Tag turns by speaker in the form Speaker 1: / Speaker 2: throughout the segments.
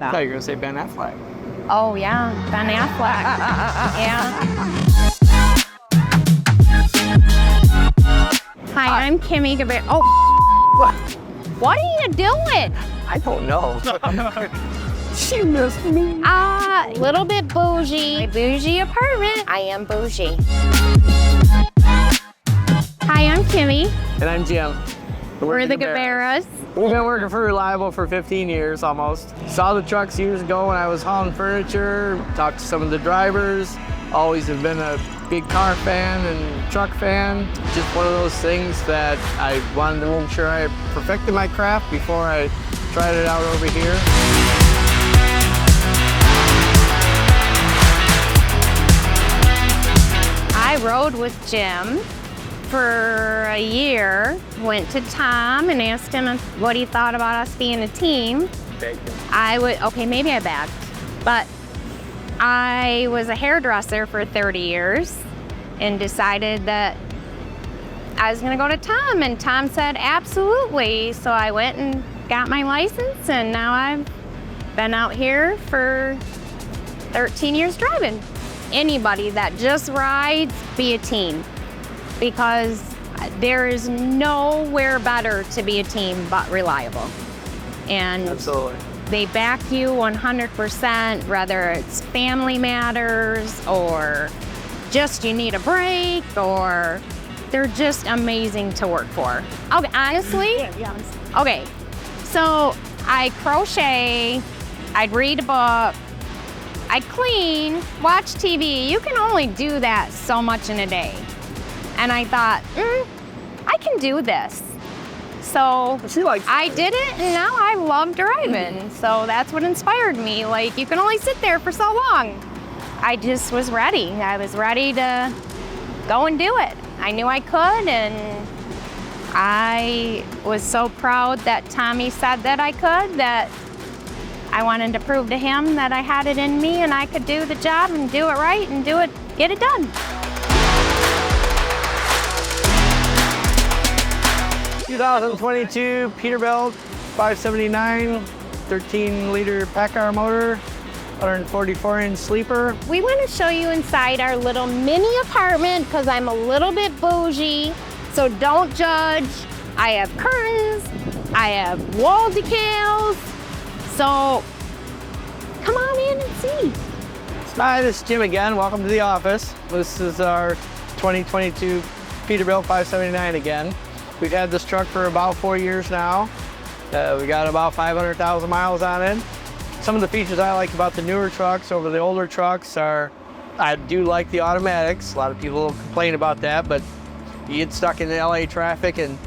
Speaker 1: I thought you were going to say Ben Affleck.
Speaker 2: Oh, yeah, Ben Affleck. Yeah. Hi, I'm Kimmy Gabera. Oh, what are you doing?
Speaker 1: I don't know. She missed me.
Speaker 2: Little bit bougie. My bougie apartment. I am bougie. Hi, I'm Kimmy.
Speaker 1: And I'm Jim.
Speaker 2: We're the Gaberas.
Speaker 1: We've been working for Reliable for 15 years almost. Saw the trucks years ago when I was hauling furniture, talked to some of the drivers. Always have been a big car fan and truck fan. Just one of those things that I wanted to make sure I perfected my craft before I tried it out over here.
Speaker 2: I rode with Jim for a year, went to Tom and asked him what he thought about us being a team. Okay, maybe I bagged, but I was a hairdresser for 30 years and decided that I was gonna go to Tom, and Tom said absolutely. So I went and got my license, and now I've been out here for 13 years driving. Anybody that just rides, be a team, because there is nowhere better to be a team but Reliable. And
Speaker 1: Absolutely.
Speaker 2: They back you 100%, whether it's family matters or just you need a break, or they're just amazing to work for. Okay, honestly? Yeah. Okay, so I crochet, I'd read a book, I'd clean, watch TV. You can only do that so much in a day. And I thought, I can do this. So I did it, and now I love driving. So that's what inspired me. Like, you can only sit there for so long. I just was ready. I was ready to go and do it. I knew I could, and I was so proud that Tommy said that I could, that I wanted to prove to him that I had it in me and I could do the job and do it right and get it done.
Speaker 1: 2022 Peterbilt 579, 13-liter pack car motor, 144-inch sleeper.
Speaker 2: We want to show you inside our little mini apartment because I'm a little bit bougie, so don't judge. I have curtains, I have wall decals, so come on in and see.
Speaker 1: Hi, this is Jim again. Welcome to the office. This is our 2022 Peterbilt 579 again. We've had this truck for about 4 years now. We got about 500,000 miles on it. Some of the features I like about the newer trucks over the older trucks are, I do like the automatics. A lot of people complain about that, but you get stuck in the LA traffic and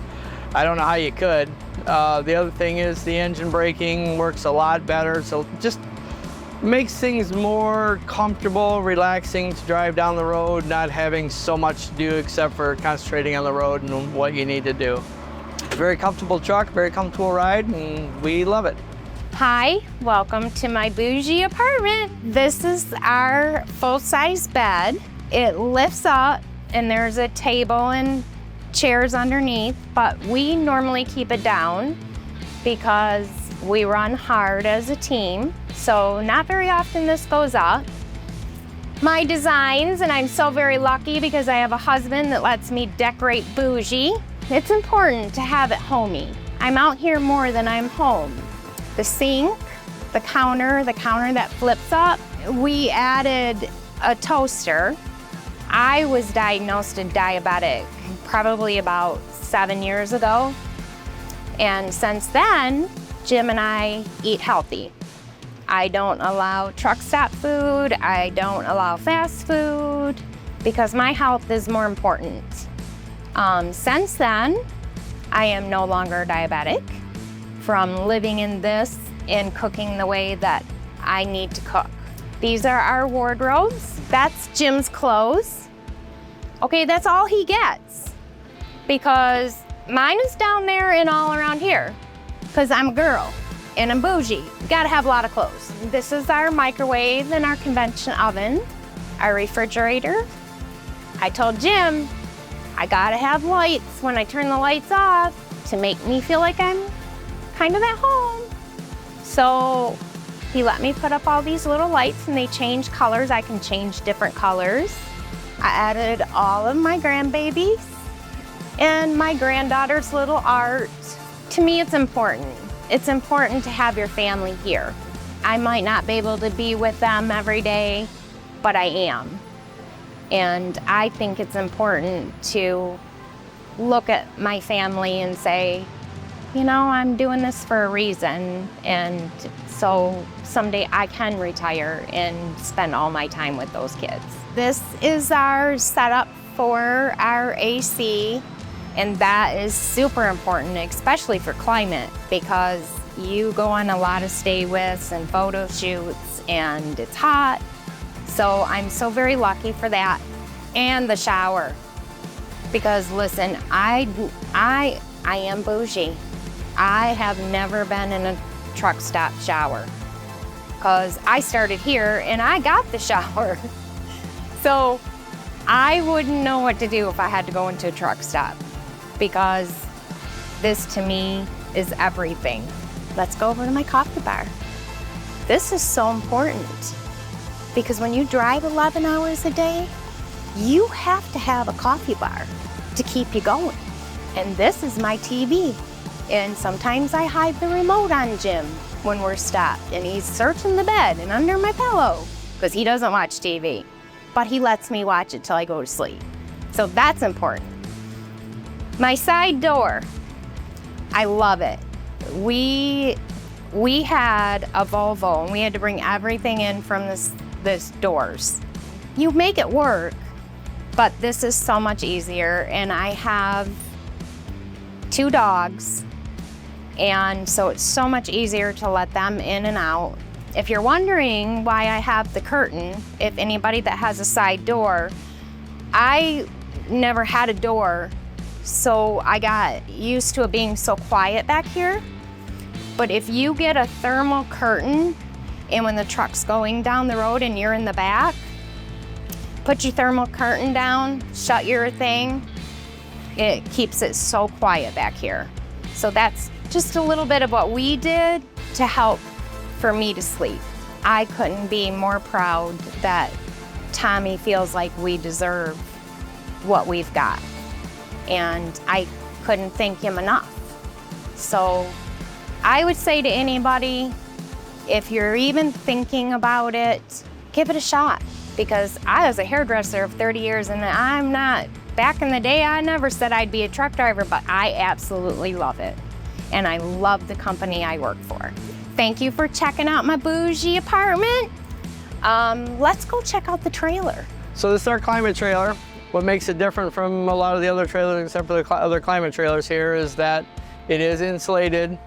Speaker 1: I don't know how you could. The other thing is the engine braking works a lot better, so just makes things more comfortable, relaxing to drive down the road, not having so much to do except for concentrating on the road and what you need to do. Very comfortable truck, very comfortable ride, and we love it.
Speaker 2: Hi, welcome to my bougie apartment. This is our full-size bed. It lifts up and there's a table and chairs underneath, but we normally keep it down because we run hard as a team. So not very often this goes up. My designs, and I'm so very lucky because I have a husband that lets me decorate bougie. It's important to have it homey. I'm out here more than I'm home. The sink, the counter that flips up. We added a toaster. I was diagnosed as diabetic probably about 7 years ago. And since then, Jim and I eat healthy. I don't allow truck stop food. I don't allow fast food because my health is more important. Since then, I am no longer diabetic from living in this and cooking the way that I need to cook. These are our wardrobes. That's Jim's clothes. Okay, that's all he gets because mine is down there and all around here because I'm a girl. And I'm bougie. Gotta have a lot of clothes. This is our microwave and our convection oven, our refrigerator. I told Jim, I gotta have lights when I turn the lights off to make me feel like I'm kind of at home. So He let me put up all these little lights and they change colors. I can change different colors. I added all of my grandbabies and my granddaughter's little art. To me, it's important. It's important to have your family here. I might not be able to be with them every day, but I am. And I think it's important to look at my family and say, you know, I'm doing this for a reason, and so someday I can retire and spend all my time with those kids. This is our setup for our AC, and that is super important, especially for climate, because you go on a lot of stay-withs and photo shoots, and it's hot. So I'm so very lucky for that. And the shower, because listen, I am bougie. I have never been in a truck stop shower, because I started here and I got the shower. So I wouldn't know what to do if I had to go into a truck stop, because this to me is everything. Let's go over to my coffee bar. This is so important, because when you drive 11 hours a day, you have to have a coffee bar to keep you going. And this is my TV. And sometimes I hide the remote on Jim when we're stopped, and he's searching the bed and under my pillow, because he doesn't watch TV, but he lets me watch it till I go to sleep. So that's important. My side door, I love it. We had a Volvo and we had to bring everything in from this doors. You make it work, but this is so much easier, and I have 2 dogs, and so it's so much easier to let them in and out. If you're wondering why I have the curtain, if anybody that has a side door, I never had a door, so I got used to it being so quiet back here. But if you get a thermal curtain, and when the truck's going down the road and you're in the back, put your thermal curtain down, shut your thing, it keeps it so quiet back here. So that's just a little bit of what we did to help for me to sleep. I couldn't be more proud that Tommy feels like we deserve what we've got. And I couldn't thank him enough. So I would say to anybody, if you're even thinking about it, give it a shot. Because I was a hairdresser of 30 years, and I'm not, back in the day, I never said I'd be a truck driver, but I absolutely love it. And I love the company I work for. Thank you for checking out my bougie apartment. Let's go check out the trailer.
Speaker 1: So this is our climate trailer. What makes it different from a lot of the other trailers, except for the other climate trailers here, is that it is insulated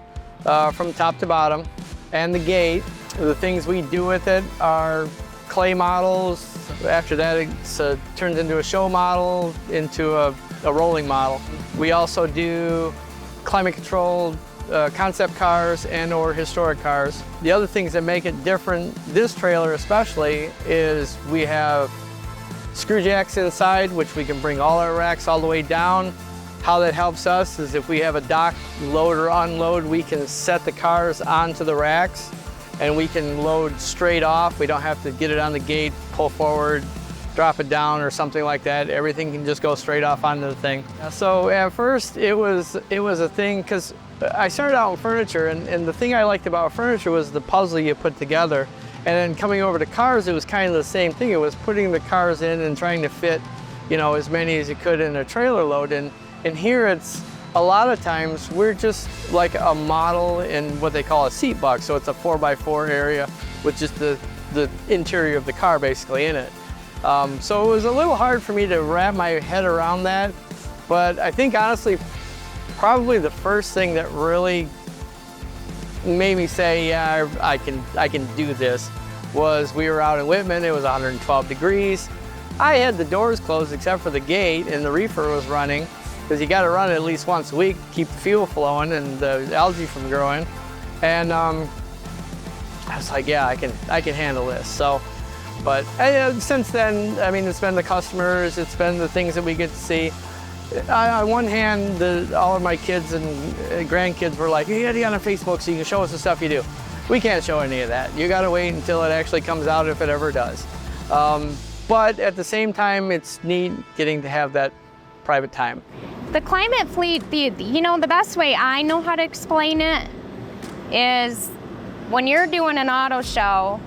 Speaker 1: from top to bottom. And the gate, the things we do with it are clay models. After that, it turns into a show model, into a rolling model. We also do climate controlled concept cars and or historic cars. The other things that make it different, this trailer especially, is we have screw jacks inside, which we can bring all our racks all the way down. How that helps us is if we have a dock load or unload, we can set the cars onto the racks and we can load straight off. We don't have to get it on the gate, pull forward, drop it down or something like that. Everything can just go straight off onto the thing. So at first it was a thing, because I started out in furniture, and the thing I liked about furniture was the puzzle you put together. And then coming over to cars, it was kind of the same thing. It was putting the cars in and trying to fit, you know, as many as you could in a trailer load. And here it's, a lot of times we're just like a model in what they call a seat box. So it's a 4x4 area with just the interior of the car basically in it. So it was a little hard for me to wrap my head around that. But I think honestly, probably the first thing that really made me say, yeah, I can do this, was we were out in Whitman. It was 112 degrees. I had the doors closed except for the gate, and the reefer was running, because you got to run it at least once a week to keep the fuel flowing and the algae from growing. And I was like, yeah, I can handle this. So, but since then, I mean, it's been the customers, it's been the things that we get to see. On one hand, all of my kids and grandkids were like, hey, you got on Facebook so you can show us the stuff you do. we can't show any of that. You gotta wait until it actually comes out, if it ever does. But at the same time, it's neat getting to have that private time.
Speaker 2: The Climate Fleet, you know, the best way I know how to explain it is when you're doing an auto show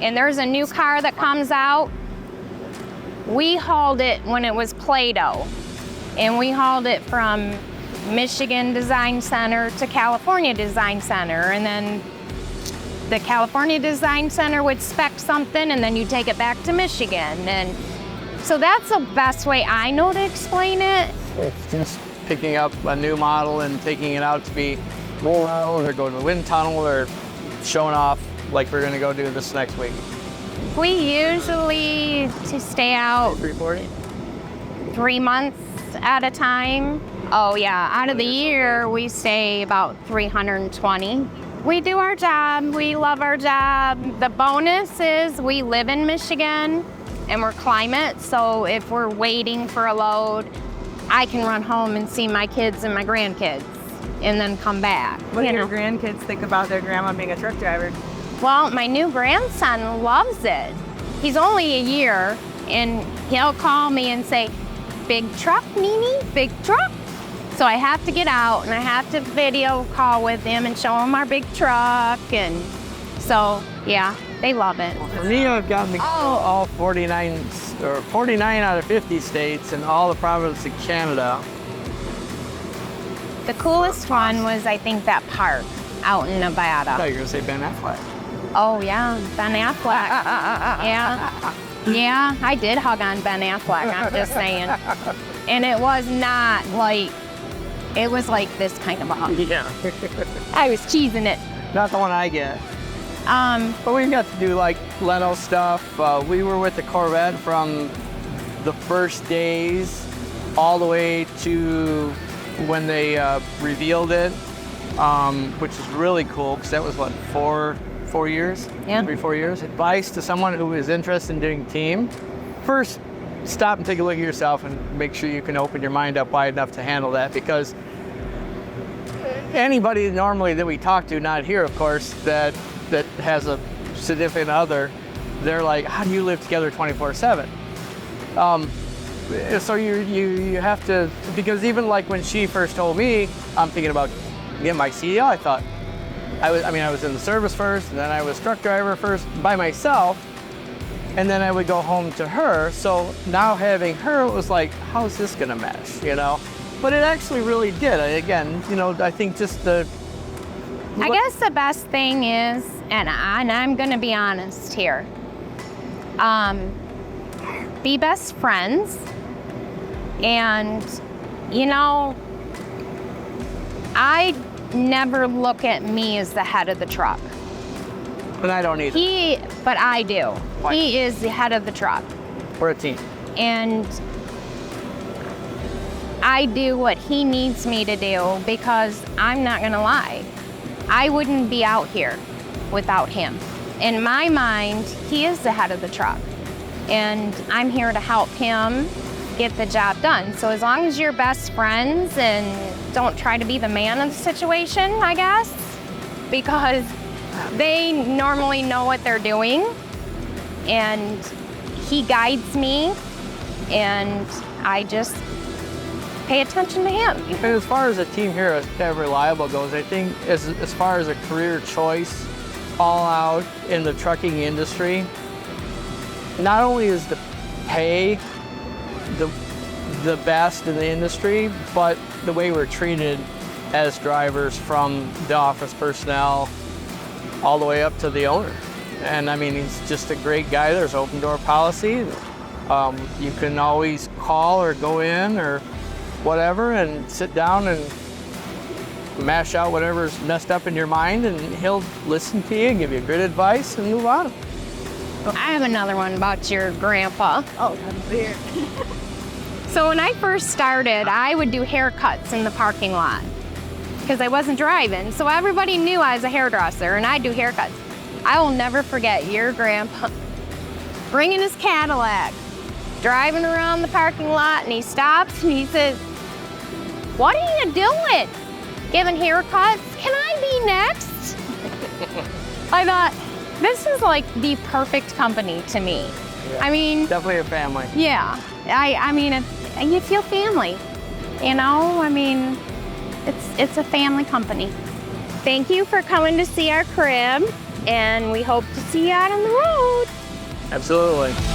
Speaker 2: and there's a new car that comes out, we hauled it when it was Play-Doh, and we hauled it from Michigan Design Center to California Design Center, and then the California Design Center would spec something, and then you take it back to Michigan. And so that's the best way I know to explain it.
Speaker 1: It's just picking up a new model and taking it out to be roll out or go to the wind tunnel or showing off like we're gonna go do this next week.
Speaker 2: We usually stay out
Speaker 1: 340?
Speaker 2: 3 months at a time. Oh yeah, out of the year, we stay about 320. We do our job, we love our job. The bonus is we live in Michigan and we're Climate, so if we're waiting for a load, I can run home and see my kids and my grandkids and then come back.
Speaker 3: What do your grandkids think about their grandma being a truck driver?
Speaker 2: Well, my new grandson loves it. He's only a year, and he'll call me and say, "Big truck, Mimi, big truck." So I have to get out and I have to video call with him and show him our big truck. And so, yeah, they love it.
Speaker 1: For me, I've gotten to go all 49 out of 50 states and all the provinces of Canada.
Speaker 2: The coolest one was, I think, that park out in Nevada.
Speaker 1: I thought you were gonna say Ben Affleck.
Speaker 2: Oh yeah, Ben Affleck. Yeah, I did hug on Ben Affleck, I'm just saying. And it was not like, it was like this kind of a hug.
Speaker 1: Yeah.
Speaker 2: I was cheesing it.
Speaker 1: Not the one I get. But we got to do like Leno stuff. We were with the Corvette from the first days all the way to when they revealed it, which is really cool because that was what, four years?
Speaker 2: Yeah.
Speaker 1: 3-4 years. Advice to someone who is interested in doing team: first, stop and take a look at yourself and make sure you can open your mind up wide enough to handle that, because anybody normally that we talk to, not here of course, that has a significant other, they're like, how do you live together 24/7? So you have to, because even like when she first told me I'm thinking about getting my CDL, I thought, I was in the service first, and then I was truck driver first by myself, and then I would go home to her. So now having her, it was like, how's this gonna mesh, you know? But it actually really did. Again, you know, I think just I
Speaker 2: guess the best thing is, and I'm gonna be honest here, be best friends. And, you know, I never look at me as the head of the truck.
Speaker 1: But I don't either.
Speaker 2: But I do.
Speaker 1: Why?
Speaker 2: He is the head of the truck.
Speaker 1: We're a team.
Speaker 2: And I do what he needs me to do, because I'm not gonna lie, I wouldn't be out here without him. In my mind, he is the head of the truck, and I'm here to help him get the job done. So as long as you're best friends and don't try to be the man of the situation, I guess, because they normally know what they're doing, and he guides me, and I just pay attention to him.
Speaker 1: And as far as a team here at Reliable goes, I think as far as a career choice all out in the trucking industry, not only is the pay the best in the industry, but the way we're treated as drivers, from the office personnel all the way up to the owner. And I mean, he's just a great guy. There's open door policy. You can always call or go in or whatever and sit down and mash out whatever's messed up in your mind, and he'll listen to you, give you good advice, and move on.
Speaker 2: I have another one about your grandpa.
Speaker 3: Oh, that's weird.
Speaker 2: So when I first started, I would do haircuts in the parking lot because I wasn't driving. So everybody knew I was a hairdresser, and I'd do haircuts. I will never forget your grandpa bringing his Cadillac, driving around the parking lot, and he stops and he says, "What are you doing? Giving haircuts? Can I be next?" I thought, this is like the perfect company to me.
Speaker 1: Yeah.
Speaker 2: I mean,
Speaker 1: Definitely a family.
Speaker 2: yeah, I mean, you feel family, you know? I mean, it's a family company. Thank you for coming to see our crib, and we hope to see you out on the road.
Speaker 1: Absolutely.